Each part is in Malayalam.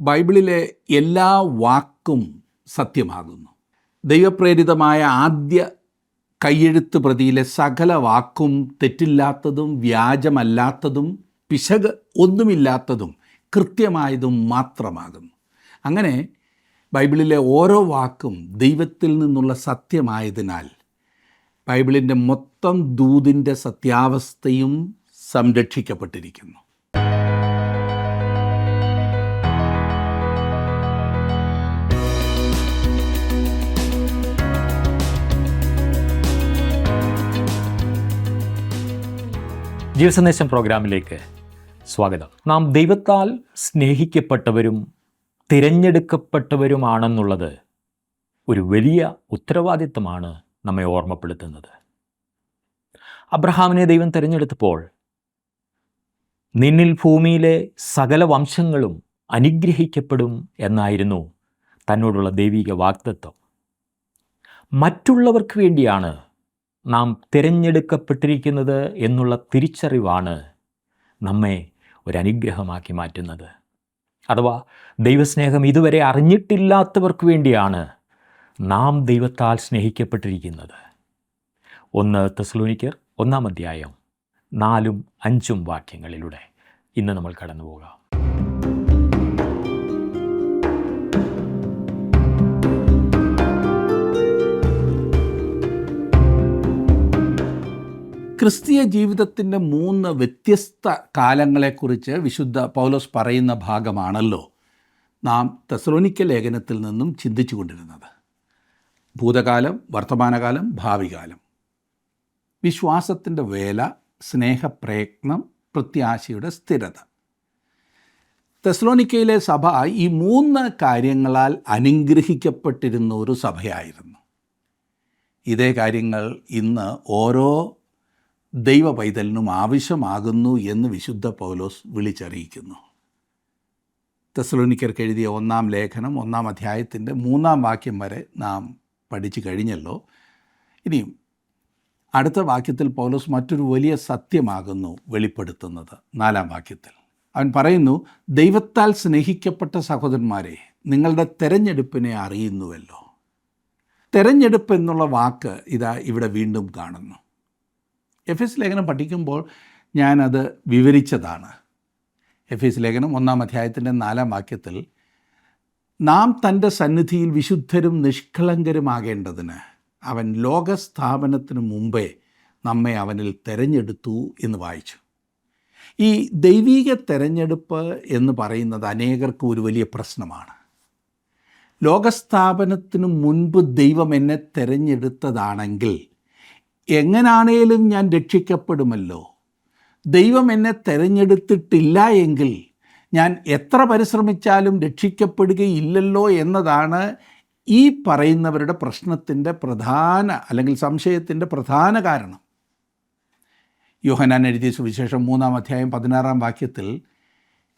ബൈബിളിലെ എല്ലാ വാക്കും സത്യമാകുന്നു. ദൈവപ്രേരിതമായ ആദ്യ കയ്യെഴുത്ത് പ്രതിയിലെ സകല വാക്കും തെറ്റില്ലാത്തതും വ്യാജമല്ലാത്തതും പിശക് ഒന്നുമില്ലാത്തതും കൃത്യമായതും മാത്രമാകുന്നു. അങ്ങനെ ബൈബിളിലെ ഓരോ വാക്കും ദൈവത്തിൽ നിന്നുള്ള സത്യമായതിനാൽ ബൈബിളിൻ്റെ മൊത്തം ദൂതിൻ്റെ സത്യാവസ്ഥയും സംരക്ഷിക്കപ്പെട്ടിരിക്കുന്നു. ജീവസന്ദേശം പ്രോഗ്രാമിലേക്ക് സ്വാഗതം. നാം ദൈവത്താൽ സ്നേഹിക്കപ്പെട്ടവരും തിരഞ്ഞെടുക്കപ്പെട്ടവരുമാണെന്നുള്ളത് ഒരു വലിയ ഉത്തരവാദിത്തമാണ് നമ്മെ ഓർമ്മപ്പെടുത്തുന്നത്. അബ്രഹാമിനെ ദൈവം തിരഞ്ഞെടുത്തപ്പോൾ നിന്നിൽ ഭൂമിയിലെ സകല വംശങ്ങളും അനുഗ്രഹിക്കപ്പെടും എന്നായിരുന്നു തന്നോടുള്ള ദൈവിക വാഗ്ദത്തം. മറ്റുള്ളവർക്ക് വേണ്ടിയാണ് നാം തിരഞ്ഞെടുക്കപ്പെട്ടിരിക്കുന്നത് എന്നുള്ള തിരിച്ചറിവാണ് നമ്മെ ഒരനുഗ്രഹമാക്കി മാറ്റുന്നത്. അഥവാ ദൈവസ്നേഹം ഇതുവരെ അറിഞ്ഞിട്ടില്ലാത്തവർക്ക് വേണ്ടിയാണ് നാം ദൈവത്താൽ സ്നേഹിക്കപ്പെട്ടിരിക്കുന്നത്. 1 തെസ്സലോനിക്കർ 1 അധ്യായം 4-5 വാക്യങ്ങളിലൂടെ ഇന്ന് നമ്മൾ കടന്നു പോകാം. ക്രിസ്തീയ ജീവിതത്തിൻ്റെ 3 വ്യത്യസ്ത കാലങ്ങളെക്കുറിച്ച് വിശുദ്ധ പൗലോസ് പറയുന്ന ഭാഗമാണല്ലോ നാം തെസ്സലോനിക്ക ലേഖനത്തിൽ നിന്നും ചിന്തിച്ചു കൊണ്ടിരുന്നത്. ഭൂതകാലം, വർത്തമാനകാലം, ഭാവികാലം. വിശ്വാസത്തിൻ്റെ വേല, സ്നേഹപ്രയത്നം, പ്രത്യാശയുടെ സ്ഥിരത. തെസ്സലോനിക്കയിലെ സഭ ഈ 3 കാര്യങ്ങളാൽ അനുഗ്രഹിക്കപ്പെട്ടിരുന്ന ഒരു സഭയായിരുന്നു. ഇതേ കാര്യങ്ങൾ ഇന്ന് ഓരോ ദൈവ പൈതലിനും ആവശ്യമാകുന്നു എന്ന് വിശുദ്ധ പൗലോസ് വിളിച്ചറിയിക്കുന്നു. തെസ്സലോനിക്കർക്ക് എഴുതിയ 1 ലേഖനം 1 അധ്യായത്തിൻ്റെ 3 വാക്യം വരെ നാം പഠിച്ചു കഴിഞ്ഞല്ലോ. ഇനിയും അടുത്ത വാക്യത്തിൽ പൗലോസ് മറ്റൊരു വലിയ സത്യമാകുന്നു വെളിപ്പെടുത്തുന്നത്. 4 വാക്യത്തിൽ അവൻ പറയുന്നു, ദൈവത്താൽ സ്നേഹിക്കപ്പെട്ട സഹോദരന്മാരെ, നിങ്ങളുടെ തെരഞ്ഞെടുപ്പിനെ അറിയുന്നുവല്ലോ. തെരഞ്ഞെടുപ്പ് എന്നുള്ള വാക്ക് ഇതാ ഇവിടെ വീണ്ടും കാണുന്നു. എഫേസ് ലേഖനം പഠിക്കുമ്പോൾ ഞാനത് വിവരിച്ചതാണ്. എഫേസ് ലേഖനം 1 അധ്യായത്തിൻ്റെ 4 വാക്യത്തിൽ നാം തൻ്റെ സന്നിധിയിൽ വിശുദ്ധരും നിഷ്കളങ്കരുമാകേണ്ടതിന് അവൻ ലോകസ്ഥാപനത്തിനു മുമ്പേ നമ്മെ അവനിൽ തെരഞ്ഞെടുത്തു എന്ന് വായിച്ചു. ഈ ദൈവീക തെരഞ്ഞെടുപ്പ് എന്ന് പറയുന്നത് അനേകർക്ക് ഒരു വലിയ പ്രശ്നമാണ്. ലോകസ്ഥാപനത്തിനു മുൻപ് ദൈവം എന്നെ തെരഞ്ഞെടുത്തതാണെങ്കിൽ എങ്ങനാണേലും ഞാൻ രക്ഷിക്കപ്പെടുമല്ലോ. ദൈവം എന്നെ തെരഞ്ഞെടുത്തിട്ടില്ല എങ്കിൽ ഞാൻ എത്ര പരിശ്രമിച്ചാലും രക്ഷിക്കപ്പെടുകയില്ലല്ലോ എന്നതാണ് ഈ പറയുന്നവരുടെ പ്രശ്നത്തിൻ്റെ അല്ലെങ്കിൽ സംശയത്തിൻ്റെ പ്രധാന കാരണം. യോഹന്നാൻ എഴുതിയ സുവിശേഷം 3 അധ്യായം 16 വാക്യത്തിൽ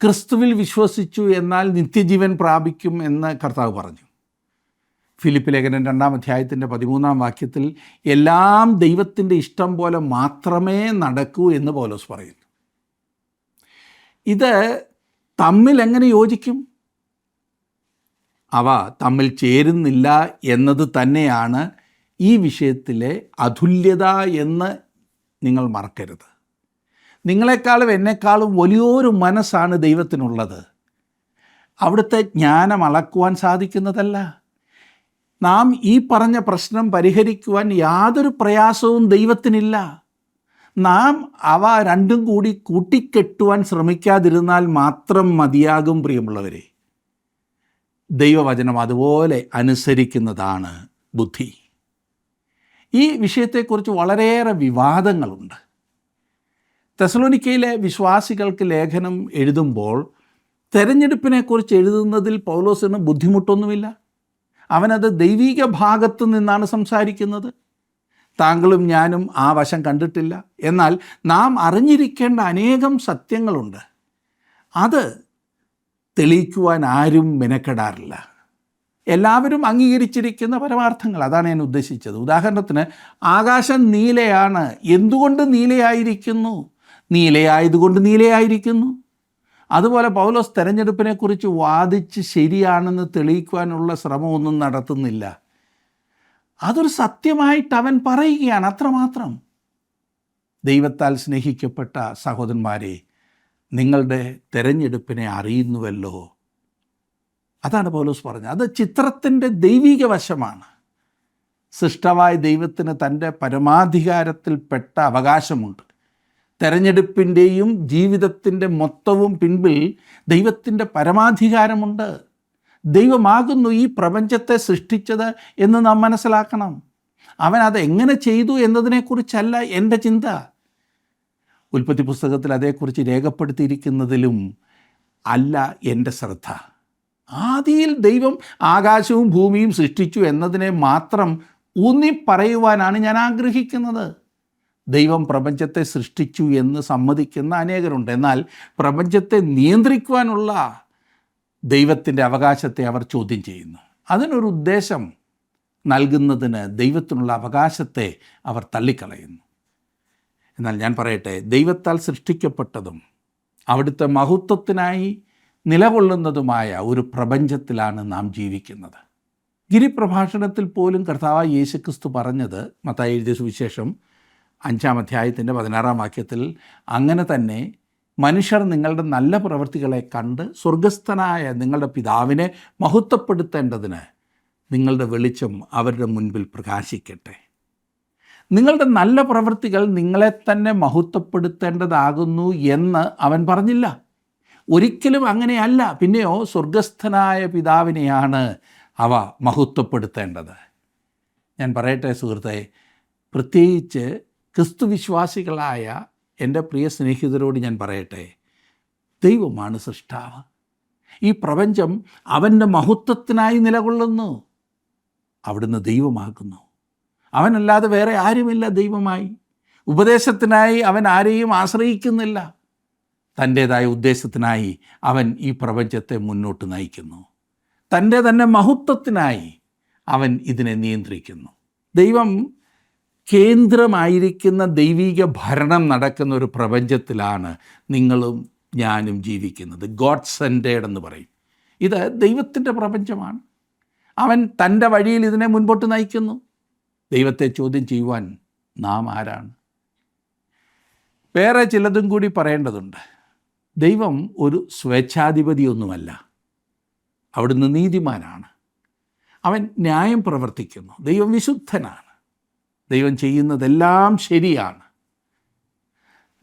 ക്രിസ്തുവിൽ വിശ്വസിച്ചു എന്നാൽ നിത്യജീവൻ പ്രാപിക്കും എന്ന് കർത്താവ് പറഞ്ഞു. ഫിലിപ്പ് ലേഖനം 2 അധ്യായത്തിൻ്റെ 13 വാക്യത്തിൽ എല്ലാം ദൈവത്തിൻ്റെ ഇഷ്ടം പോലെ മാത്രമേ നടക്കൂ എന്ന് പൗലോസ് പറയുന്നു. ഇത് തമ്മിൽ എങ്ങനെ യോജിക്കും? അവ തമ്മിൽ ചേരുന്നില്ല എന്നത് തന്നെയാണ് ഈ വിഷയത്തിലെ അതുല്യത എന്ന് നിങ്ങൾ മറക്കരുത്. നിങ്ങളെക്കാളും എന്നെക്കാളും വലിയൊരു മനസ്സാണ് ദൈവത്തിനുള്ളത്. അവിടുത്തെ ജ്ഞാനം അളക്കുവാൻ സാധിക്കുന്നതല്ല. നാം ഈ പറഞ്ഞ പ്രശ്നം പരിഹരിക്കുവാൻ യാതൊരു പ്രയാസവും ദൈവത്തിനില്ല. നാം അവ രണ്ടും കൂടി കൂട്ടിക്കെട്ടുവാൻ ശ്രമിക്കാതിരുന്നാൽ മാത്രം മതിയാകും. പ്രിയമുള്ളവരെ, ദൈവവചനം അതുപോലെ അനുസരിക്കുന്നതാണ് ബുദ്ധി. ഈ വിഷയത്തെക്കുറിച്ച് വളരെയേറെ വിവാദങ്ങളുണ്ട്. തെസ്സലോനിക്കയിലെ വിശ്വാസികൾക്ക് ലേഖനം എഴുതുമ്പോൾ തെരഞ്ഞെടുപ്പിനെക്കുറിച്ച് എഴുതുന്നതിൽ പൗലോസിന് ബുദ്ധിമുട്ടൊന്നുമില്ല. അവനത് ദൈവിക ഭാഗത്തു നിന്നാണ് സംസാരിക്കുന്നത്. താങ്കളും ഞാനും ആ വശം കണ്ടിട്ടില്ല. എന്നാൽ നാം അറിഞ്ഞിരിക്കേണ്ട അനേകം സത്യങ്ങളുണ്ട്. അത് തെളിയിക്കുവാൻ ആരും മെനക്കെടാറില്ല. എല്ലാവരും അംഗീകരിച്ചിരിക്കുന്ന പരമാർത്ഥങ്ങൾ, അതാണ് ഞാൻ ഉദ്ദേശിച്ചത്. ഉദാഹരണത്തിന്, ആകാശം നീലയാണ്. എന്തുകൊണ്ട് നീലയായിരിക്കുന്നു? നീലയായതുകൊണ്ട് നീലയായിരിക്കുന്നു. അതുപോലെ പൗലോസ് തെരഞ്ഞെടുപ്പിനെക്കുറിച്ച് വാദിച്ച് ശരിയാണെന്ന് തെളിയിക്കുവാനുള്ള ശ്രമമൊന്നും നടത്തുന്നില്ല. അതൊരു സത്യമായിട്ട് അവൻ പറയുകയാണ്, അത്രമാത്രം. ദൈവത്താൽ സ്നേഹിക്കപ്പെട്ട സഹോദരന്മാരെ, നിങ്ങളുടെ തെരഞ്ഞെടുപ്പിനെ അറിയുന്നുവല്ലോ. അതാണ് പൗലോസ് പറഞ്ഞത്. അത് ചിത്രത്തിൻ്റെ ദൈവിക വശമാണ്. സൃഷ്ടാവായ ദൈവത്തിന് തൻ്റെ പരമാധികാരത്തിൽപ്പെട്ട അവകാശമുണ്ട്. തെരഞ്ഞെടുപ്പിൻ്റെയും ജീവിതത്തിൻ്റെ മൊത്തവും പിൻപിൽ ദൈവത്തിൻ്റെ പരമാധികാരമുണ്ട്. ദൈവമാകുന്നു ഈ പ്രപഞ്ചത്തെ സൃഷ്ടിച്ചത് എന്ന് നാം മനസ്സിലാക്കണം. അവൻ അത് എങ്ങനെ ചെയ്തു എന്നതിനെക്കുറിച്ചല്ല എൻ്റെ ചിന്ത. ഉൽപ്പത്തി പുസ്തകത്തിൽ അതേക്കുറിച്ച് രേഖപ്പെടുത്തിയിരിക്കുന്നതിലും അല്ല എൻ്റെ ശ്രദ്ധ. ആദിയിൽ ദൈവം ആകാശവും ഭൂമിയും സൃഷ്ടിച്ചു എന്നതിനെ മാത്രം ഊന്നി പറയുവാനാണ് ഞാൻ ആഗ്രഹിക്കുന്നത്. ദൈവം പ്രപഞ്ചത്തെ സൃഷ്ടിച്ചു എന്ന് സമ്മതിക്കുന്ന അനേകരുണ്ട്. എന്നാൽ പ്രപഞ്ചത്തെ നിയന്ത്രിക്കുവാനുള്ള ദൈവത്തിൻ്റെ അവകാശത്തെ അവർ ചോദ്യം ചെയ്യുന്നു. അതിനൊരു ഉദ്ദേശം നൽകുന്നതിന് ദൈവത്തിനുള്ള അവകാശത്തെ അവർ തള്ളിക്കളയുന്നു. എന്നാൽ ഞാൻ പറയട്ടെ, ദൈവത്താൽ സൃഷ്ടിക്കപ്പെട്ടതും അവിടുത്തെ മഹത്വത്തിനായി നിലകൊള്ളുന്നതുമായ ഒരു പ്രപഞ്ചത്തിലാണ് നാം ജീവിക്കുന്നത്. ഗിരിപ്രഭാഷണത്തിൽ പോലും കർത്താവായ യേശുക്രിസ്തു പറഞ്ഞത്, മത്തായി എഴുതിയ സുവിശേഷം 5-ാം അധ്യായത്തിൻ്റെ 16-ാം വാക്യത്തിൽ, അങ്ങനെ തന്നെ മനുഷ്യർ നിങ്ങളുടെ നല്ല പ്രവൃത്തികളെ കണ്ട് സ്വർഗസ്ഥനായ നിങ്ങളുടെ പിതാവിനെ മഹത്വപ്പെടുത്തേണ്ടതിന് നിങ്ങളുടെ വെളിച്ചം അവരുടെ മുൻപിൽ പ്രകാശിക്കട്ടെ. നിങ്ങളുടെ നല്ല പ്രവൃത്തികൾ നിങ്ങളെ തന്നെ മഹത്വപ്പെടുത്തേണ്ടതാകുന്നു എന്ന് അവൻ പറഞ്ഞില്ല. ഒരിക്കലും അങ്ങനെയല്ല. പിന്നെയോ സ്വർഗസ്ഥനായ പിതാവിനെയാണ് അവ മഹത്വപ്പെടുത്തേണ്ടത്. ഞാൻ പറയട്ടെ സുഹൃത്തെ, പ്രത്യേകിച്ച് ക്രിസ്തുവിശ്വാസികളായ എൻ്റെ പ്രിയ സ്നേഹിതരോട് ഞാൻ പറയട്ടെ, ദൈവമാണ് സൃഷ്ടാവ്. ഈ പ്രപഞ്ചം അവൻ്റെ മഹത്വത്തിനായി നിലകൊള്ളുന്നു. അവിടുന്ന് ദൈവമാകുന്നു. അവനല്ലാതെ വേറെ ആരുമില്ല ദൈവമായി. ഉപദേശത്തിനായി അവൻ ആരെയും ആശ്രയിക്കുന്നില്ല. തൻ്റേതായ ഉദ്ദേശത്തിനായി അവൻ ഈ പ്രപഞ്ചത്തെ മുന്നോട്ട് നയിക്കുന്നു. തൻ്റെ തന്നെ മഹത്വത്തിനായി അവൻ ഇതിനെ നിയന്ത്രിക്കുന്നു. ദൈവം കേന്ദ്രമായിരിക്കുന്ന ദൈവിക ഭരണം നടക്കുന്ന ഒരു പ്രപഞ്ചത്തിലാണ് നിങ്ങളും ഞാനും ജീവിക്കുന്നത്. ഗോഡ് സെൻറ്റേഡ് എന്ന് പറയും. ഇത് ദൈവത്തിൻ്റെ പ്രപഞ്ചമാണ്. അവൻ തൻ്റെ വഴിയിൽ ഇതിനെ മുൻപോട്ട് നയിക്കുന്നു. ദൈവത്തെ ചോദ്യം ചെയ്യുവാൻ നാം ആരാണ്? വേറെ ചിലതും കൂടി പറയേണ്ടതുണ്ട്. ദൈവം ഒരു സ്വേച്ഛാധിപതിയൊന്നുമല്ല. അവിടുന്ന് നീതിമാനാണ്. അവൻ ന്യായം പ്രവർത്തിക്കുന്നു. ദൈവം വിശുദ്ധനാണ്. ദൈവം ചെയ്യുന്നതെല്ലാം ശരിയാണ്.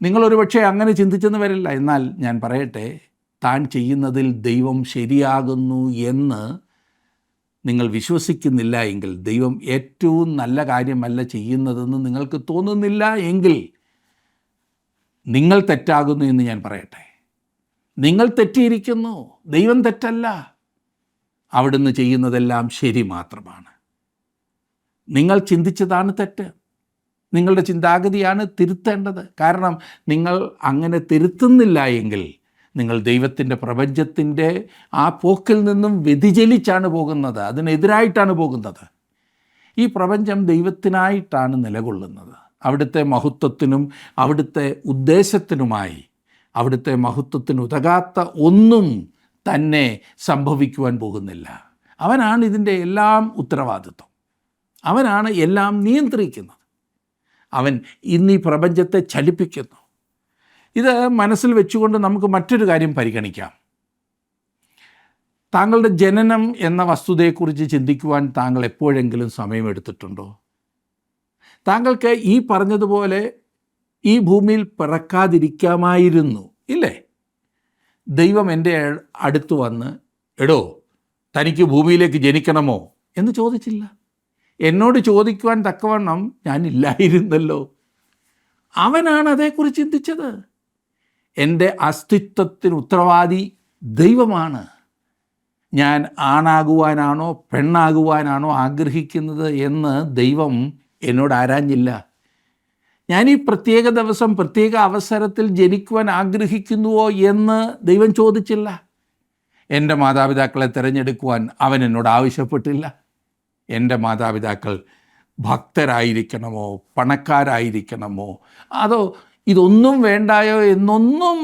നിങ്ങളൊരു പക്ഷേ അങ്ങനെ ചിന്തിച്ചെന്ന് വരില്ല. എന്നാൽ ഞാൻ പറയട്ടെ, താൻ ചെയ്യുന്നതിൽ ദൈവം ശരിയാകുന്നു എന്ന് നിങ്ങൾ വിശ്വസിക്കുന്നില്ല എങ്കിൽ, ദൈവം ഏറ്റവും നല്ല കാര്യമല്ല ചെയ്യുന്നതെന്ന് നിങ്ങൾക്ക് തോന്നുന്നില്ല എങ്കിൽ, നിങ്ങൾ തെറ്റാകുന്നു എന്ന് ഞാൻ പറയട്ടെ. നിങ്ങൾ തെറ്റിയിരിക്കുന്നു. ദൈവം തെറ്റല്ല. അവിടുന്ന് ചെയ്യുന്നതെല്ലാം ശരി മാത്രമാണ്. നിങ്ങൾ ചിന്തിച്ചതാണ് തെറ്റ്. നിങ്ങളുടെ ചിന്താഗതിയാണ് തിരുത്തേണ്ടത്. കാരണം നിങ്ങൾ അങ്ങനെ തിരുത്തുന്നില്ല എങ്കിൽ നിങ്ങൾ ദൈവത്തിൻ്റെ പ്രപഞ്ചത്തിൻ്റെ ആ പോക്കിൽ നിന്നും വ്യതിചലിച്ചാണ് പോകുന്നത്. അതിനെതിരായിട്ടാണ് പോകുന്നത്. ഈ പ്രപഞ്ചം ദൈവത്തിനായിട്ടാണ് നിലകൊള്ളുന്നത്. അവിടുത്തെ മഹത്വത്തിനും അവിടുത്തെ ഉദ്ദേശത്തിനുമായി, അവിടുത്തെ മഹത്വത്തിന് ഉതകാത്ത ഒന്നും തന്നെ സംഭവിക്കുവാൻ പോകുന്നില്ല. അവനാണ് ഇതിൻ്റെ എല്ലാം ഉത്തരവാദിത്വം. അവനാണ് എല്ലാം നിയന്ത്രിക്കുന്നത്. അവൻ ഇന്ന് ഈ പ്രപഞ്ചത്തെ ചലിപ്പിക്കുന്നു. ഇത് മനസ്സിൽ വെച്ചുകൊണ്ട് നമുക്ക് മറ്റൊരു കാര്യം പരിഗണിക്കാം. താങ്കളുടെ ജനനം എന്ന വസ്തുതയെക്കുറിച്ച് ചിന്തിക്കുവാൻ താങ്കൾ എപ്പോഴെങ്കിലും സമയമെടുത്തിട്ടുണ്ടോ? താങ്കൾക്ക് ഈ പറഞ്ഞതുപോലെ ഈ ഭൂമിയിൽ പിറക്കാതിരിക്കാമായിരുന്നു, ഇല്ലേ? ദൈവം എൻ്റെ അടുത്ത് വന്ന്, എടോ തനിക്ക് ഭൂമിയിലേക്ക് ജനിക്കണമോ എന്ന് ചോദിച്ചില്ല. എന്നോട് ചോദിക്കുവാൻ തക്കവണ്ണം ഞാനില്ലായിരുന്നല്ലോ. അവനാണ് അതേക്കുറിച്ച് ചിന്തിച്ചത്. എൻ്റെ അസ്തിത്വത്തിന് ഉത്തരവാദി ദൈവമാണ്. ഞാൻ ആണാകുവാനാണോ പെണ്ണാകുവാനാണോ ആഗ്രഹിക്കുന്നത് എന്ന് ദൈവം എന്നോട് ആരാഞ്ഞില്ല. ഞാൻ ഈ പ്രത്യേക ദിവസം പ്രത്യേക അവസരത്തിൽ ജനിക്കുവാൻ ആഗ്രഹിക്കുന്നുവോ എന്ന് ദൈവം ചോദിച്ചില്ല. എൻ്റെ മാതാപിതാക്കളെ തിരഞ്ഞെടുക്കുവാൻ അവൻ എന്നോട് ആവശ്യപ്പെട്ടില്ല. എൻ്റെ മാതാപിതാക്കൾ ഭക്തരായിരിക്കണമോ പണക്കാരായിരിക്കണമോ അതോ ഇതൊന്നും വേണ്ടായോ എന്നൊന്നും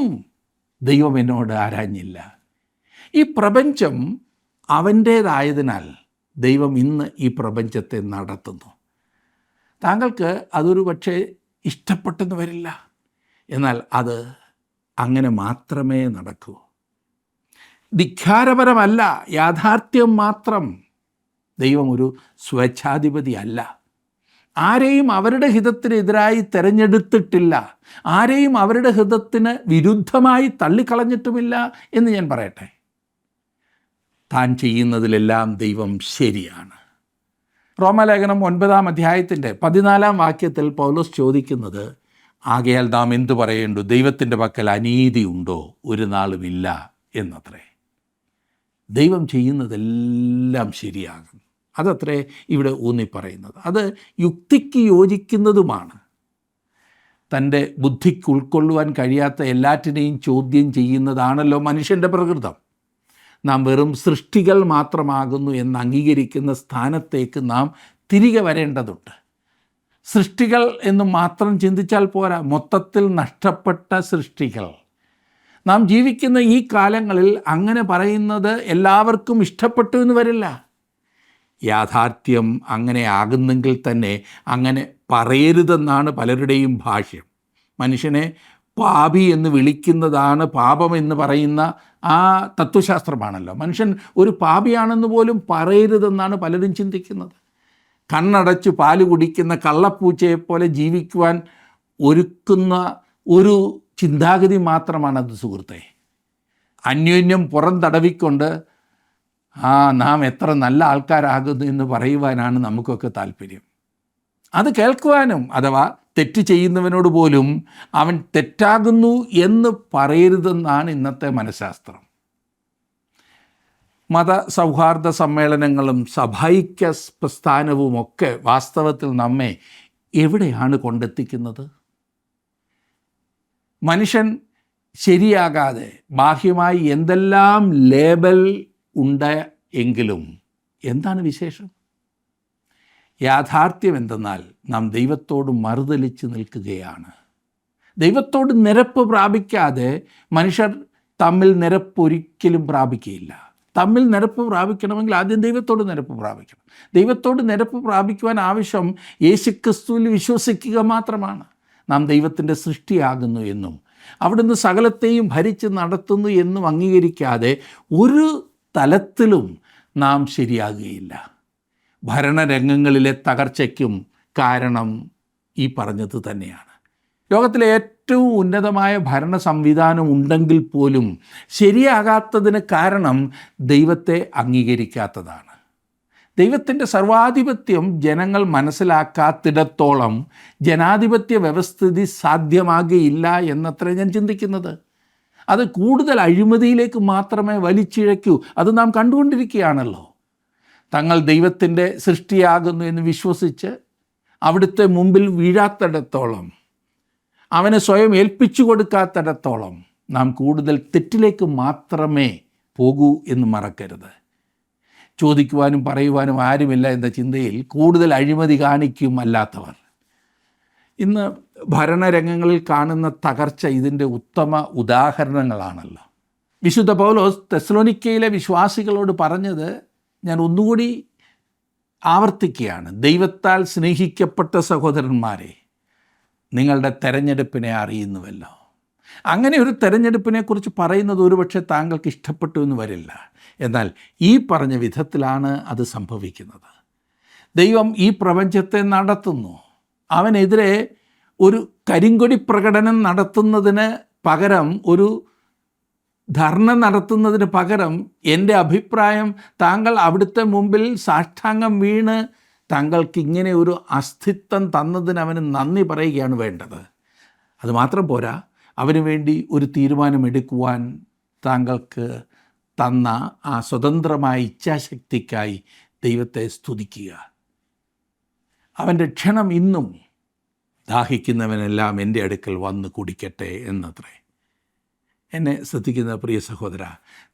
ദൈവം എന്നോട് ആരാഞ്ഞില്ല. ഈ പ്രപഞ്ചം അവൻ്റേതായതിനാൽ ദൈവം ഇന്ന് ഈ പ്രപഞ്ചത്തെ നടത്തുന്നു. താങ്കൾക്ക് അതൊരു പക്ഷേ ഇഷ്ടപ്പെട്ടെന്ന് വരില്ല, എന്നാൽ അത് അങ്ങനെ മാത്രമേ നടക്കൂ. ധിക്കാരപരമല്ല, യാഥാർത്ഥ്യം മാത്രം. ദൈവം ഒരു സ്വേച്ഛാധിപതി അല്ല. ആരെയും അവരുടെ ഹിതത്തിനെതിരായി തിരഞ്ഞെടുത്തിട്ടില്ല, ആരെയും അവരുടെ ഹിതത്തിന് വിരുദ്ധമായി തള്ളിക്കളഞ്ഞിട്ടുമില്ല എന്ന് ഞാൻ പറയട്ടെ. താൻ ചെയ്യുന്നതിലെല്ലാം ദൈവം ശരിയാണ്. റോമാലേഖനം 9-ാം അധ്യായത്തിൻ്റെ 14-ാം വാക്യത്തിൽ പൗലോസ് ചോദിക്കുന്നത്, ആകയാൽ നാം എന്തു പറയേണ്ടു? ദൈവത്തിൻ്റെ പക്കൽ അനീതി ഉണ്ടോ? ഒരു നാളുമില്ല എന്നത്രേ. ദൈവം ചെയ്യുന്നതെല്ലാം ശരിയാകും. അതത്രേ ഇവിടെ ഊന്നിപ്പറയുന്നത്. അത് യുക്തിക്ക് യോജിക്കുന്നതുമാണ്. തൻ്റെ ബുദ്ധിക്ക് ഉൾക്കൊള്ളുവാൻ കഴിയാത്ത എല്ലാറ്റിനെയും ചോദ്യം ചെയ്യുന്നതാണല്ലോ മനുഷ്യൻ്റെ പ്രകൃതം. നാം വെറും സൃഷ്ടികൾ മാത്രമാകുന്നു എന്ന് അംഗീകരിക്കുന്ന സ്ഥാനത്തേക്ക് നാം തിരികെ വരേണ്ടതുണ്ട്. സൃഷ്ടികൾ എന്ന് മാത്രം ചിന്തിച്ചാൽ പോരാ, മൊത്തത്തിൽ നഷ്ടപ്പെട്ട സൃഷ്ടികൾ. നാം ജീവിക്കുന്ന ഈ കാലങ്ങളിൽ അങ്ങനെ പറയുന്നത് എല്ലാവർക്കും ഇഷ്ടപ്പെട്ടു എന്ന് വരില്ല. യാഥാർത്ഥ്യം അങ്ങനെ ആകുന്നെങ്കിൽ തന്നെ അങ്ങനെ പറയരുതെന്നാണ് പലരുടെയും ഭാഷ്യം. മനുഷ്യനെ പാപി എന്ന് വിളിക്കുന്നതാണ് പാപമെന്ന് പറയുന്ന ആ തത്വശാസ്ത്രമാണല്ലോ. മനുഷ്യൻ ഒരു പാപിയാണെന്ന് പോലും പറയരുതെന്നാണ് പലരും ചിന്തിക്കുന്നത്. കണ്ണടച്ച് പാല് കുടിക്കുന്ന കള്ളപ്പൂച്ചയെപ്പോലെ ജീവിക്കുവാൻ ഒരുക്കുന്ന ഒരു ചിന്താഗതി മാത്രമാണത് സുഹൃത്തെ. അന്യോന്യം പുറം തടവിക്കൊണ്ട് നാം എത്ര നല്ല ആൾക്കാരാകുന്നു എന്ന് പറയുവാനാണ് നമുക്കൊക്കെ താല്പര്യം. അത് കേൾക്കുവാനും, അഥവാ തെറ്റ് ചെയ്യുന്നവനോട് പോലും അവൻ തെറ്റാകുന്നു എന്ന് പറയരുതെന്നാണ് ഇന്നത്തെ മനഃശാസ്ത്രം. മതസൗഹാർദ്ദ സമ്മേളനങ്ങളും സഭൈക്യ പ്രസ്ഥാനവുമൊക്കെ വാസ്തവത്തിൽ നമ്മെ എവിടെയാണ് കൊണ്ടെത്തിക്കുന്നത്? മനുഷ്യൻ ശരിയാകാതെ ബാഹ്യമായി എന്തെല്ലാം ലേബൽ ഉണ്ട് എങ്കിലും എന്താണ് വിശേഷം? യാഥാർത്ഥ്യം എന്തെന്നാൽ നാം ദൈവത്തോട് മറുതലിച്ച് നിൽക്കുകയാണ്. ദൈവത്തോട് നിരപ്പ് പ്രാപിക്കാതെ മനുഷ്യർ തമ്മിൽ നിരപ്പൊരിക്കലും പ്രാപിക്കുകയില്ല. തമ്മിൽ നിരപ്പ് പ്രാപിക്കണമെങ്കിൽ ആദ്യം ദൈവത്തോട് നിരപ്പ് പ്രാപിക്കണം. ദൈവത്തോട് നിരപ്പ് പ്രാപിക്കുവാൻ ആവശ്യം യേശുക്രിസ്തുവിൽ വിശ്വസിക്കുക മാത്രമാണ്. നാം ദൈവത്തിൻ്റെ സൃഷ്ടിയാകുന്നു എന്നും അവിടുന്ന് സകലത്തെയും ഭരിച്ച് നടത്തുന്നു എന്നും അംഗീകരിക്കാതെ ഒരു തലത്തിലും നാം ശരിയാകുകയില്ല. ഭരണരംഗങ്ങളിലെ തകർച്ചയ്ക്കും കാരണം ഈ പറഞ്ഞത് തന്നെയാണ്. ലോകത്തിലെ ഏറ്റവും ഉന്നതമായ ഭരണ സംവിധാനം ഉണ്ടെങ്കിൽ പോലും ശരിയാകാത്തതിന് കാരണം ദൈവത്തെ അംഗീകരിക്കാത്തതാണ്. ദൈവത്തിൻ്റെ സർവാധിപത്യം ജനങ്ങൾ മനസ്സിലാക്കാത്തിടത്തോളം ജനാധിപത്യ വ്യവസ്ഥിതി സാധ്യമാകുകയില്ല എന്നത്രേ ഞാൻ ചിന്തിക്കുന്നത്. അത് കൂടുതൽ അഴിമതിയിലേക്ക് മാത്രമേ വലിച്ചിഴക്കൂ. അത് നാം കണ്ടുകൊണ്ടിരിക്കുകയാണല്ലോ. തങ്ങൾ ദൈവത്തിൻ്റെ സൃഷ്ടിയാകുന്നു എന്ന് വിശ്വസിച്ച് അവിടുത്തെ മുമ്പിൽ വീഴാത്തിടത്തോളം, അവനെ സ്വയം ഏൽപ്പിച്ചു കൊടുക്കാത്തിടത്തോളം നാം കൂടുതൽ തെറ്റിലേക്ക് മാത്രമേ പോകൂ എന്ന് മറക്കരുത്. ചോദിക്കുവാനും പറയുവാനും ആരുമില്ല എന്ന ചിന്തയിൽ കൂടുതൽ അഴിമതി കാണിക്കും അല്ലാത്തവർ. ഇന്ന് ഭരണരംഗങ്ങളിൽ കാണുന്ന തകർച്ച ഇതിൻ്റെ ഉത്തമ ഉദാഹരണങ്ങളാണല്ലോ. വിശുദ്ധ പൗലോസ് തെസ്സലോനിക്കയിലെ വിശ്വാസികളോട് പറഞ്ഞത് ഞാൻ ഒന്നുകൂടി ആവർത്തിക്കുകയാണ്. ദൈവത്താൽ സ്നേഹിക്കപ്പെട്ട സഹോദരന്മാരെ, നിങ്ങളുടെ തെരഞ്ഞെടുപ്പിനെ അറിയുന്നുവല്ലോ. അങ്ങനെ ഒരു തെരഞ്ഞെടുപ്പിനെക്കുറിച്ച് പറയുന്നത് ഒരുപക്ഷെ താങ്കൾക്ക് ഇഷ്ടപ്പെട്ടു എന്ന് വരില്ല. എന്നാൽ ഈ പറഞ്ഞ വിധത്തിലാണ് അത് സംഭവിക്കുന്നത്. ദൈവം ഈ പ്രപഞ്ചത്തെ നടത്തുന്നു. അവനെതിരെ ഒരു കരിങ്കൊടി പ്രകടനം നടത്തുന്നതിന് പകരം, ഒരു ധർണ നടത്തുന്നതിന് പകരം, എൻ്റെ അഭിപ്രായം താങ്കൾ അവിടുത്തെ മുമ്പിൽ സാഷ്ടാംഗം വീണ് താങ്കൾക്ക് ഇങ്ങനെ ഒരു അസ്തിത്വം തന്നതിന് അവന് നന്ദി പറയുകയാണ് വേണ്ടത്. അതുമാത്രം പോരാ, അവന് വേണ്ടി ഒരു തീരുമാനമെടുക്കുവാൻ താങ്കൾക്ക് തന്ന ആ സ്വതന്ത്രമായ ഇച്ഛാശക്തിക്കായി ദൈവത്തെ സ്തുതിക്കുക. അവൻ്റെ ക്ഷണം ഇന്നും ദാഹിക്കുന്നവനെല്ലാം എൻ്റെ അടുക്കൽ വന്ന് കുടിക്കട്ടെ എന്നത്രേ. എന്നെ ശ്രദ്ധിക്കുന്ന പ്രിയ സഹോദര,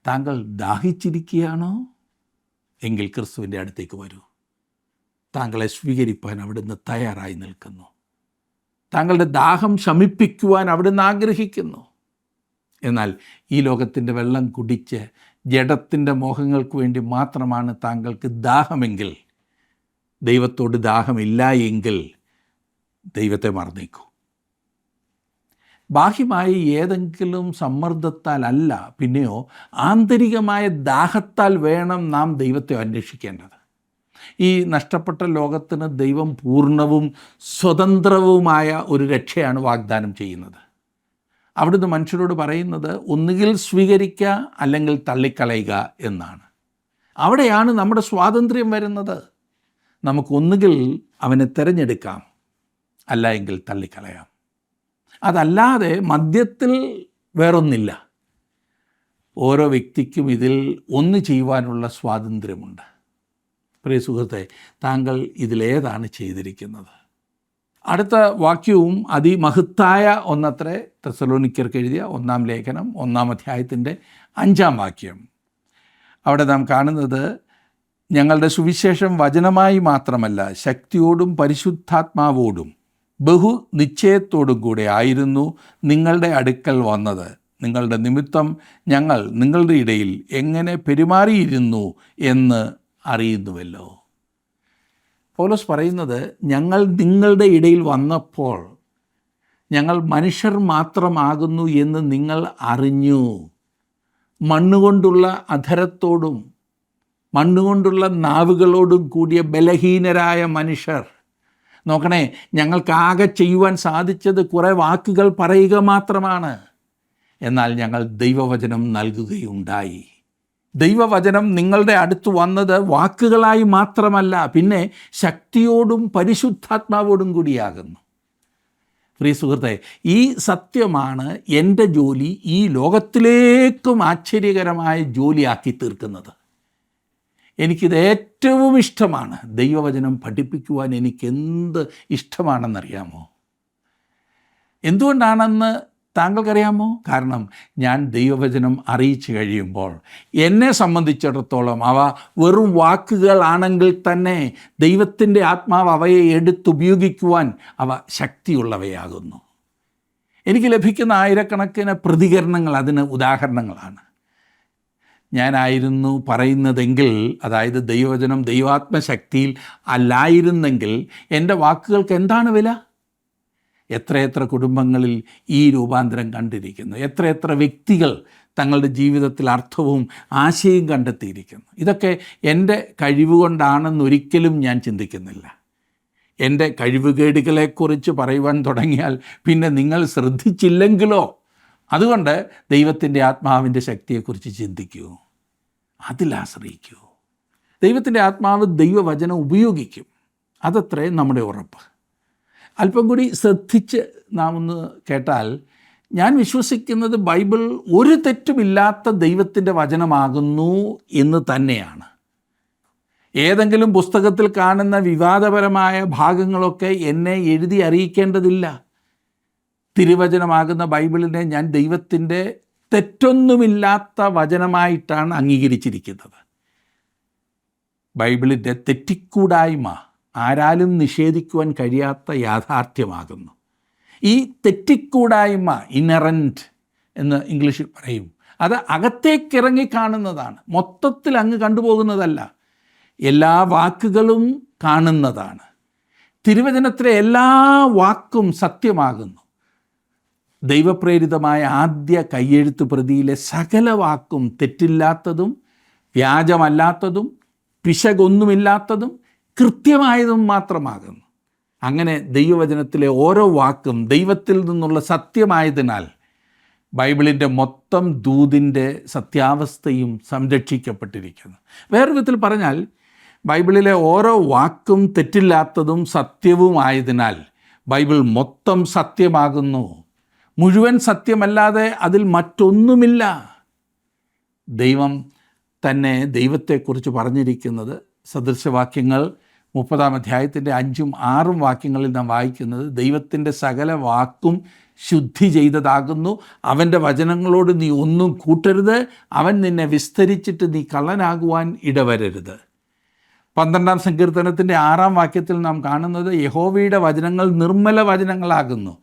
താങ്കൾ ദാഹിച്ചിരിക്കുകയാണോ? എങ്കിൽ ക്രിസ്തുവിൻ്റെ അടുത്തേക്ക് വരൂ. താങ്കളെ സ്വീകരിപ്പാൻ അവിടുന്ന് തയ്യാറായി നിൽക്കുന്നു. താങ്കളുടെ ദാഹം ശമിപ്പിക്കുവാൻ അവിടുന്ന് ആഗ്രഹിക്കുന്നു. എന്നാൽ ഈ ലോകത്തിൻ്റെ വെള്ളം കുടിച്ച് ജഡത്തിൻ്റെ മോഹങ്ങൾക്ക് വേണ്ടി മാത്രമാണ് താങ്കൾക്ക് ദാഹമെങ്കിൽ, ദൈവത്തോട് ദാഹമില്ല എങ്കിൽ ദൈവത്തെ മറന്നേക്കൂ. ബാഹ്യമായി ഏതെങ്കിലും സമ്മർദ്ദത്താൽ അല്ല, പിന്നെയോ ആന്തരികമായ ദാഹത്താൽ വേണം നാം ദൈവത്തെ അന്വേഷിക്കേണ്ടത്. ഈ നഷ്ടപ്പെട്ട ലോകത്തിന് ദൈവം പൂർണ്ണവും സ്വതന്ത്രവുമായ ഒരു രക്ഷയാണ് വാഗ്ദാനം ചെയ്യുന്നത്. അവിടുന്ന് മനുഷ്യരോട് പറയുന്നത് ഒന്നുകിൽ സ്വീകരിക്കുക അല്ലെങ്കിൽ തള്ളിക്കളയുക എന്നാണ്. അവിടെയാണ് നമ്മുടെ സ്വാതന്ത്ര്യം വരുന്നത്. നമുക്കൊന്നുകിൽ അവനെ തിരഞ്ഞെടുക്കാം, അല്ല എങ്കിൽ തള്ളിക്കളയാം. അതല്ലാതെ മധ്യത്തിൽ വേറൊന്നില്ല. ഓരോ വ്യക്തിക്കും ഇതിൽ ഒന്ന് ചെയ്യുവാനുള്ള സ്വാതന്ത്ര്യമുണ്ട്. പ്രിയ സുഹൃത്തെ, താങ്കൾ ഇതിലേതാണ് ചെയ്തിരിക്കുന്നത്? അടുത്ത വാക്യവും അതിമഹത്തായ ഒന്നത്രേ. തെസ്സലോനിക്കർക്ക് എഴുതിയ 1-ാം ലേഖനം 1-ാം അധ്യായത്തിൻ്റെ 5-ാം വാക്യം. അവിടെ നാം കാണുന്നത്, ഞങ്ങളുടെ സുവിശേഷം വചനമായി മാത്രമല്ല, ശക്തിയോടും പരിശുദ്ധാത്മാവോടും ബഹുനിശ്ചയത്തോടും കൂടെ ആയിരുന്നു നിങ്ങളുടെ അടുക്കൽ വന്നത്. നിങ്ങളുടെ നിമിത്തം ഞങ്ങൾ നിങ്ങളുടെ ഇടയിൽ എങ്ങനെ പെരുമാറിയിരുന്നു എന്ന് അറിയുന്നുവല്ലോ. പൗലോസ് പറയുന്നത്, ഞങ്ങൾ നിങ്ങളുടെ ഇടയിൽ വന്നപ്പോൾ ഞങ്ങൾ മനുഷ്യർ മാത്രമാകുന്നു എന്ന് നിങ്ങൾ അറിഞ്ഞു. മണ്ണുകൊണ്ടുള്ള അധരത്തോടും മണ്ണുകൊണ്ടുള്ള നാവുകളോടും കൂടിയ ബലഹീനരായ മനുഷ്യർ. നോക്കണേ, ഞങ്ങൾക്കാകെ ചെയ്യുവാൻ സാധിച്ചത് കുറേ വാക്കുകൾ പറയുക മാത്രമാണ്. എന്നാൽ ഞങ്ങൾ ദൈവവചനം നൽകുകയുണ്ടായി. ദൈവവചനം നിങ്ങളുടെ അടുത്ത് വന്നത് വാക്കുകളായി മാത്രമല്ല, പിന്നെ ശക്തിയോടും പരിശുദ്ധാത്മാവോടും കൂടിയാകുന്നു. പ്രിയ സുഹൃത്തെ, ഈ സത്യമാണ് എൻ്റെ ജോലി ഈ ലോകത്തിലേക്കും ആശ്ചര്യകരമായ ജോലിയാക്കി തീർക്കുന്നത്. എനിക്കിത് ഏറ്റവും ഇഷ്ടമാണ്. ദൈവവചനം പഠിപ്പിക്കുവാൻ എനിക്കെന്ത് ഇഷ്ടമാണെന്നറിയാമോ? എന്തുകൊണ്ടാണെന്ന് താങ്കൾക്കറിയാമോ? കാരണം ഞാൻ ദൈവവചനം അറിയിച്ചു കഴിയുമ്പോൾ എന്നെ സംബന്ധിച്ചിടത്തോളം അവ വെറും വാക്കുകളാണെങ്കിൽ തന്നെ ദൈവത്തിൻ്റെ ആത്മാവ് അവയെ എടുത്തുപയോഗിക്കുവാൻ അവ ശക്തിയുള്ളവയാകുന്നു. എനിക്ക് ലഭിക്കുന്ന ആയിരക്കണക്കിന് പ്രതികരണങ്ങൾ അതിന് ഉദാഹരണങ്ങളാണ്. ഞാനായിരുന്നു പറയുന്നതെങ്കിൽ, അതായത് ദൈവവചനം ദൈവാത്മശക്തിയിൽ അല്ലായിരുന്നെങ്കിൽ എൻ്റെ വാക്കുകൾക്ക് എന്താണ് വില? എത്രയെത്ര കുടുംബങ്ങളിൽ ഈ രൂപാന്തരം കണ്ടിരിക്കുന്നു. എത്രയെത്ര വ്യക്തികൾ തങ്ങളുടെ ജീവിതത്തിൽ അർത്ഥവും ആശയും കണ്ടെത്തിയിരിക്കുന്നു. ഇതൊക്കെ എൻ്റെ കഴിവുകൊണ്ടാണെന്നൊരിക്കലും ഞാൻ ചിന്തിക്കുന്നില്ല. എൻ്റെ കഴിവുകേടുകളെക്കുറിച്ച് പറയുവാൻ തുടങ്ങിയാൽ പിന്നെ നിങ്ങൾ ശ്രദ്ധിച്ചില്ലെങ്കിലോ? അതുകൊണ്ട് ദൈവത്തിൻ്റെ ആത്മാവിൻ്റെ ശക്തിയെക്കുറിച്ച് ചിന്തിക്കൂ, അതിലാശ്രയിക്കൂ. ദൈവത്തിൻ്റെ ആത്മാവ് ദൈവവചനം ഉപയോഗിക്കും, അതത്രേ നമ്മുടെ ഉറപ്പ്. അല്പം കൂടി ശ്രദ്ധിച്ച് നാം ഒന്ന് കേട്ടാൽ, ഞാൻ വിശ്വസിക്കുന്നത് ബൈബിൾ ഒരു തെറ്റുമില്ലാത്ത ദൈവത്തിൻ്റെ വചനമാകുന്നു എന്ന് തന്നെയാണ്. ഏതെങ്കിലും പുസ്തകത്തിൽ കാണുന്ന വിവാദപരമായ ഭാഗങ്ങളൊക്കെ എന്നെ എഴുതി അറിയിക്കേണ്ടതില്ല. തിരുവചനമാകുന്ന ബൈബിളിനെ ഞാൻ ദൈവത്തിൻ്റെ തെറ്റൊന്നുമില്ലാത്ത വചനമായിട്ടാണ് അംഗീകരിച്ചിരിക്കുന്നത്. ബൈബിളിൻ്റെ തെറ്റിക്കൂടായ്മ ആരാലും നിഷേധിക്കുവാൻ കഴിയാത്ത യാഥാർത്ഥ്യമാകുന്നു. ഈ തെറ്റിക്കൂടായ്മ, ഇനറൻറ്റ് എന്ന് ഇംഗ്ലീഷിൽ പറയും, അത് അകത്തേക്കിറങ്ങി കാണുന്നതാണ്, മൊത്തത്തിൽ അങ്ങ് കണ്ടുപോകുന്നതല്ല. എല്ലാ വാക്കുകളും കാണുന്നതാണ്. തിരുവചനത്തിലെ എല്ലാ വാക്കും സത്യമാകുന്നു. ദൈവപ്രേരിതമായ ആദ്യ കയ്യെഴുത്ത് പ്രതിയിലെ സകല വാക്കും തെറ്റില്ലാത്തതും വ്യാജമല്ലാത്തതും പിശകൊന്നുമില്ലാത്തതും കൃത്യമായതും മാത്രമാകുന്നു. അങ്ങനെ ദൈവവചനത്തിലെ ഓരോ വാക്കും ദൈവത്തിൽ നിന്നുള്ള സത്യമായതിനാൽ ബൈബിളിൻ്റെ മൊത്തം ദൂതിൻ്റെ സത്യാവസ്ഥയും സംരക്ഷിക്കപ്പെട്ടിരിക്കുന്നു. വേറെ വിധത്തിൽ പറഞ്ഞാൽ, ബൈബിളിലെ ഓരോ വാക്കും തെറ്റില്ലാത്തതും സത്യവുമായതിനാൽ ബൈബിൾ മൊത്തം സത്യമാകുന്നു. മുഴുവൻ സത്യമല്ലാതെ അതിൽ മറ്റൊന്നുമില്ല. ദൈവം തന്നെ ദൈവത്തെക്കുറിച്ച് പറഞ്ഞിരിക്കുന്നത് സദൃശവാക്യങ്ങൾ 30-ാം അധ്യായത്തിൻ്റെ 5ഉം 6ഉം വാക്യങ്ങളിൽ നാം വായിക്കുന്നത്, ദൈവത്തിൻ്റെ സകല വാക്കും ശുദ്ധി ചെയ്തതാകുന്നു. അവൻ്റെ വചനങ്ങളോട് നീ ഒന്നും കൂട്ടരുത്. അവൻ നിന്നെ വിസ്തരിച്ചിട്ട് നീ കള്ളനാകുവാൻ ഇടവരരുത്. 12-ാം സങ്കീർത്തനത്തിൻ്റെ 6-ാം വാക്യത്തിൽ നാം കാണുന്നത്, യഹോവയുടെ വചനങ്ങൾ നിർമ്മല വചനങ്ങളാകുന്നു.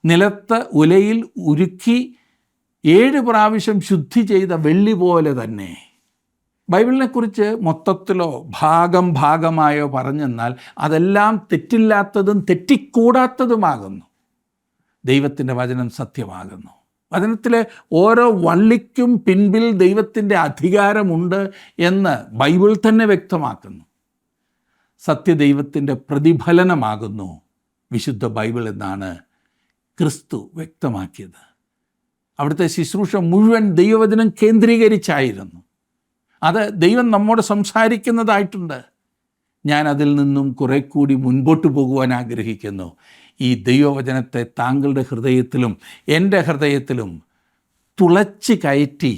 നിലത്ത് ഉലയിൽ ഉരുക്കി 7 പ്രാവശ്യം ശുദ്ധി ചെയ്ത വെള്ളി പോലെ തന്നെ. ബൈബിളിനെക്കുറിച്ച് മൊത്തത്തിലോ ഭാഗമായോ പറഞ്ഞെന്നാൽ അതെല്ലാം തെറ്റില്ലാത്തതും തെറ്റിക്കൂടാത്തതുമാകുന്നു. ദൈവത്തിൻ്റെ വചനം സത്യമാകുന്നു. വചനത്തിലെ ഓരോ വള്ളിക്കും പിൻപിൽ ദൈവത്തിൻ്റെ അധികാരമുണ്ട് എന്ന് ബൈബിൾ തന്നെ വ്യക്തമാക്കുന്നു. സത്യദൈവത്തിൻ്റെ പ്രതിഫലനമാകുന്നു വിശുദ്ധ ബൈബിൾ എന്നാണ് ക്രിസ്തു വ്യക്തമാക്കിയത്. അവിടുത്തെ ശുശ്രൂഷ മുഴുവൻ ദൈവവചനം കേന്ദ്രീകരിച്ചായിരുന്നു. അത് ദൈവം നമ്മോട് സംസാരിക്കുന്നതായിട്ടുണ്ട്. ഞാൻ അതിൽ നിന്നും കുറെ കൂടി മുൻപോട്ട് പോകുവാൻ ആഗ്രഹിക്കുന്നു. ഈ ദൈവവചനത്തെ താങ്കളുടെ ഹൃദയത്തിലും എൻ്റെ ഹൃദയത്തിലും തുളച്ച് കയറ്റി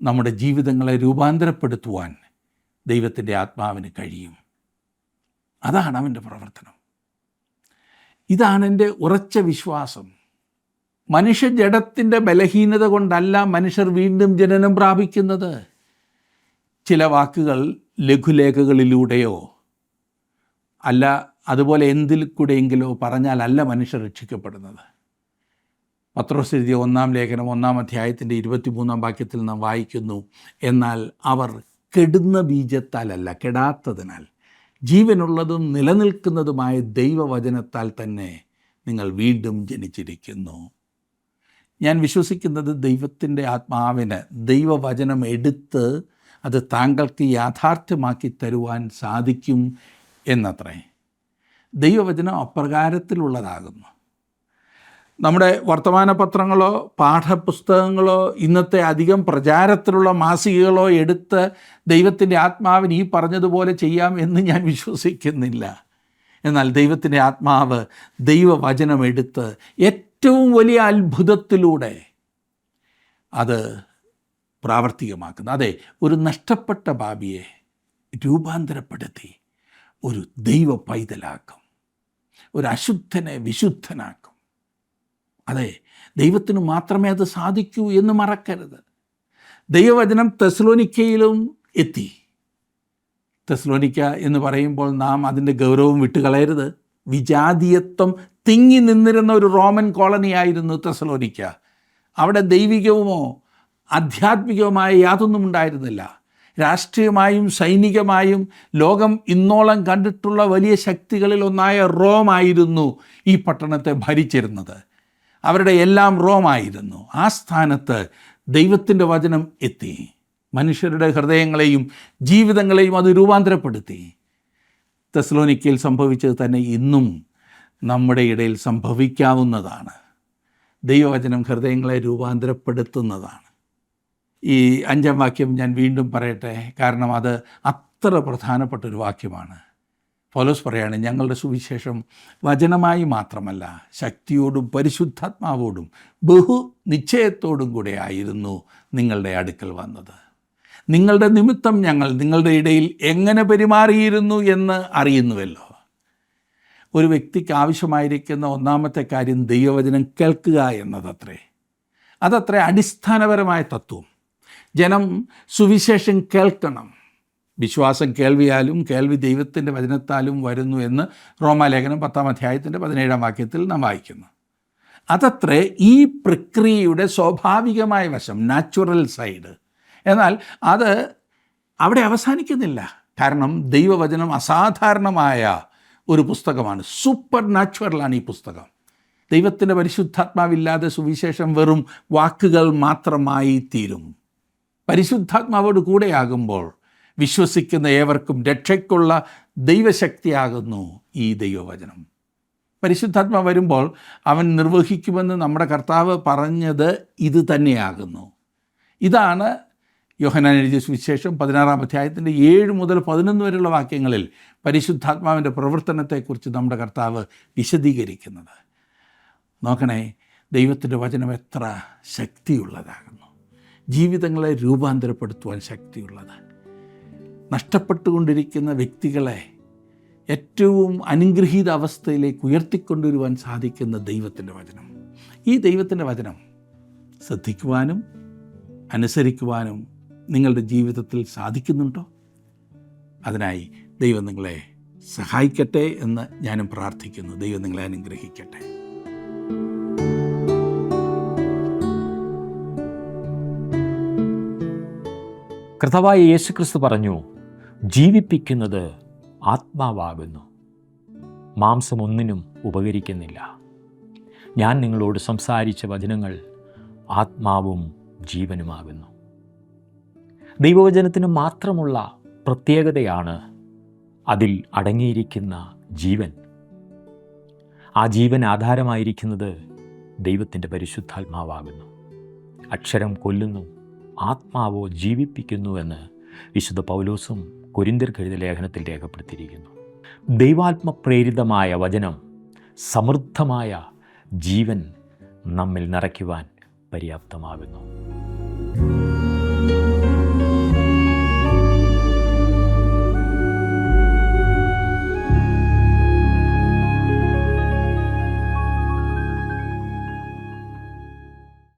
നമ്മുടെ ജീവിതങ്ങളെ രൂപാന്തരപ്പെടുത്തുവാൻ ദൈവത്തിൻ്റെ ആത്മാവിന് കഴിയും. അതാണ് അവൻ്റെ പ്രവർത്തനം. ഇതാണ് എൻ്റെ ഉറച്ച വിശ്വാസം. മനുഷ്യജഡത്തിൻ്റെ ബലഹീനത കൊണ്ടല്ല മനുഷ്യർ വീണ്ടും ജനനം പ്രാപിക്കുന്നത്. ചില വാക്കുകൾ ലഘുലേഖകളിലൂടെയോ അല്ല അതുപോലെ എന്തിൽ കൂടെയെങ്കിലോ പറഞ്ഞാലല്ല മനുഷ്യർ രക്ഷിക്കപ്പെടുന്നത്. പത്രോസ് എഴുതിയ 1-ാം ലേഖനം 1-ാം അധ്യായത്തിൻ്റെ 23-ാം വാക്യത്തിൽ നാം വായിക്കുന്നു, എന്നാൽ അവർ കെടുന്ന ബീജത്താലല്ല, കെടാത്തതിനാൽ ജീവനുള്ളതും നിലനിൽക്കുന്നതുമായ ദൈവവചനത്താൽ തന്നെ നിങ്ങൾ വീണ്ടും ജനിച്ചിരിക്കുന്നു. ഞാൻ വിശ്വസിക്കുന്നത് ദൈവത്തിൻ്റെ ആത്മാവിന് ദൈവവചനം എടുത്ത് അത് താങ്കൾക്ക് യാഥാർത്ഥ്യമാക്കി തരുവാൻ സാധിക്കും എന്നത്രേ. ദൈവവചനം അപ്രകാരത്തിലുള്ളതാകുന്നു. നമ്മുടെ വർത്തമാന പത്രങ്ങളോ പാഠപുസ്തകങ്ങളോ ഇന്നത്തെ അധികം പ്രചാരത്തിലുള്ള മാസികകളോ എടുത്ത് ദൈവത്തിൻ്റെ ആത്മാവിന് ഈ പറഞ്ഞതുപോലെ ചെയ്യാം എന്ന് ഞാൻ വിശ്വസിക്കുന്നില്ല. എന്നാൽ ദൈവത്തിൻ്റെ ആത്മാവ് ദൈവവചനം എടുത്ത് ഏറ്റവും വലിയ അത്ഭുതത്തിലൂടെ അത് പ്രാവർത്തികമാക്കുന്നു. അതെ, ഒരു നഷ്ടപ്പെട്ട പാപിയെ രൂപാന്തരപ്പെടുത്തി ഒരു ദൈവ പൈതലാക്കും, ഒരു അശുദ്ധനെ വിശുദ്ധനാക്കും. അതെ, ദൈവത്തിന് മാത്രമേ അത് സാധിക്കൂ എന്ന് മറക്കരുത്. ദൈവവചനം തെസ്സലോനിക്കയിലും എത്തി. തെസ്സലോനിക്ക എന്ന് പറയുമ്പോൾ നാം അതിൻ്റെ ഗൗരവം വിട്ടുകളയരുത്. വിജാതീയത്വം തിങ്ങി നിന്നിരുന്ന ഒരു റോമൻ കോളനിയായിരുന്നു തെസ്സലോനിക്ക. അവിടെ ദൈവികവുമോ ആധ്യാത്മികവുമായ യാതൊന്നും ഉണ്ടായിരുന്നില്ല. രാഷ്ട്രീയമായും സൈനികമായും ലോകം ഇന്നോളം കണ്ടിട്ടുള്ള വലിയ ശക്തികളിൽ ഒന്നായ റോമായിരുന്നു ഈ പട്ടണത്തെ ഭരിച്ചിരുന്നത്. അവരുടെ എല്ലാം റോമായിരുന്നു. ആ സ്ഥാനത്ത് ദൈവത്തിൻ്റെ വചനം എത്തി. മനുഷ്യരുടെ ഹൃദയങ്ങളെയും ജീവിതങ്ങളെയും അത് രൂപാന്തരപ്പെടുത്തി. തെസ്സലോനിക്കയിൽ സംഭവിച്ചത് തന്നെ ഇന്നും നമ്മുടെ ഇടയിൽ സംഭവിക്കാവുന്നതാണ്. ദൈവവചനം ഹൃദയങ്ങളെ രൂപാന്തരപ്പെടുത്തുന്നതാണ്. ഈ 5-ാം വാക്യം ഞാൻ വീണ്ടും പറയട്ടെ, കാരണം അത് അത്ര പ്രധാനപ്പെട്ടൊരു വാക്യമാണ്. പൗലോസ് പറയാണ്, ഞങ്ങളുടെ സുവിശേഷം വചനമായി മാത്രമല്ല ശക്തിയോടും പരിശുദ്ധാത്മാവോടും ബഹു നിശ്ചയത്തോടും കൂടെ ആയിരുന്നു നിങ്ങളുടെ അടുക്കൽ വന്നത്. നിങ്ങളുടെ നിമിത്തം ഞങ്ങൾ നിങ്ങളുടെ ഇടയിൽ എങ്ങനെ പെരുമാറിയിരുന്നു എന്ന് അറിയുന്നുവല്ലോ. ഒരു വ്യക്തിക്ക് ആവശ്യമായിരിക്കുന്ന ഒന്നാമത്തെ കാര്യം ദൈവവചനം കേൾക്കുക അതത്രേ അടിസ്ഥാനപരമായ തത്വം. ജനം സുവിശേഷം കേൾക്കണം. വിശ്വാസം കേൾവിയാലും കേൾവി ദൈവത്തിൻ്റെ വചനത്താലും വരുന്നു എന്ന് റോമാലേഖനം 10-ാം അധ്യായത്തിൻ്റെ 17-ാം വാക്യത്തിൽ നാം വായിക്കുന്നു. അതത്രേ ഈ പ്രക്രിയയുടെ സ്വാഭാവികമായ വശം, നാച്ചുറൽ സൈഡ്. എന്നാൽ അത് അവിടെ അവസാനിക്കുന്നില്ല. കാരണം ദൈവവചനം അസാധാരണമായ ഒരു പുസ്തകമാണ്. സൂപ്പർ നാച്ചുറലാണ് ഈ പുസ്തകം. ദൈവത്തിൻ്റെ പരിശുദ്ധാത്മാവില്ലാതെ സുവിശേഷം വെറും വാക്കുകൾ മാത്രമായി തീരും. പരിശുദ്ധാത്മാവോട് കൂടെയാകുമ്പോൾ വിശ്വസിക്കുന്ന ഏവർക്കും രക്ഷയ്ക്കുള്ള ദൈവശക്തിയാകുന്നു ഈ ദൈവവചനം. പരിശുദ്ധാത്മാവ് വരുമ്പോൾ അവൻ നിർവഹിക്കുമെന്ന് നമ്മുടെ കർത്താവ് പറഞ്ഞത് ഇത് തന്നെയാകുന്നു. ഇതാണ് യോഹന്നാൻ എഴുതിയ സുവിശേഷം 16-ാം അധ്യായത്തിൻ്റെ 7 മുതൽ 11 വരെയുള്ള വാക്യങ്ങളിൽ പരിശുദ്ധാത്മാവിൻ്റെ പ്രവർത്തനത്തെക്കുറിച്ച് നമ്മുടെ കർത്താവ് വിശദീകരിക്കുന്നത്. നോക്കണേ, ദൈവത്തിൻ്റെ വചനം എത്ര ശക്തിയുള്ളതാകുന്നു. ജീവിതങ്ങളെ രൂപാന്തരപ്പെടുത്തുവാൻ ശക്തിയുള്ളത്. നഷ്ടപ്പെട്ടുകൊണ്ടിരിക്കുന്ന വ്യക്തികളെ ഏറ്റവും അനുഗ്രഹീത അവസ്ഥയിലേക്ക് ഉയർത്തിക്കൊണ്ടുവരുവാൻ സാധിക്കുന്ന ദൈവത്തിൻ്റെ വചനം. ഈ ദൈവത്തിൻ്റെ വചനം ശ്രദ്ധിക്കുവാനും അനുസരിക്കുവാനും നിങ്ങളുടെ ജീവിതത്തിൽ സാധിക്കുന്നുണ്ടോ? അതിനായി ദൈവം നിങ്ങളെ സഹായിക്കട്ടെ എന്ന് ഞാനും പ്രാർത്ഥിക്കുന്നു. ദൈവം നിങ്ങളെ അനുഗ്രഹിക്കട്ടെ. കർത്താവായ യേശുക്രിസ്തു പറഞ്ഞു, ജീവിപ്പിക്കുന്നത് ആത്മാവാകുന്നു, മാംസം ഒന്നിനും ഉപകരിക്കുന്നില്ല. ഞാൻ നിങ്ങളോട് സംസാരിച്ച വചനങ്ങൾ ആത്മാവും ജീവനുമാകുന്നു. ദൈവവചനത്തിന് മാത്രമുള്ള പ്രത്യേകതയാണ് അതിൽ അടങ്ങിയിരിക്കുന്ന ജീവൻ. ആ ജീവൻ ആധാരമായിരിക്കുന്നത് ദൈവത്തിൻ്റെ പരിശുദ്ധാത്മാവാകുന്നു. അക്ഷരം കൊല്ലുന്നു, ആത്മാവോ ജീവിപ്പിക്കുന്നു എന്ന് വിശുദ്ധ പൗലോസും കൊരിന്ത്യർക്ക് എഴുതിയ ലേഖനത്തിൽ രേഖപ്പെടുത്തിയിരിക്കുന്നു. ദൈവാത്മപ്രേരിതമായ വചനം സമൃദ്ധമായ ജീവൻ നമ്മിൽ നിറയ്ക്കുവാൻ പര്യാപ്തമാകുന്നു.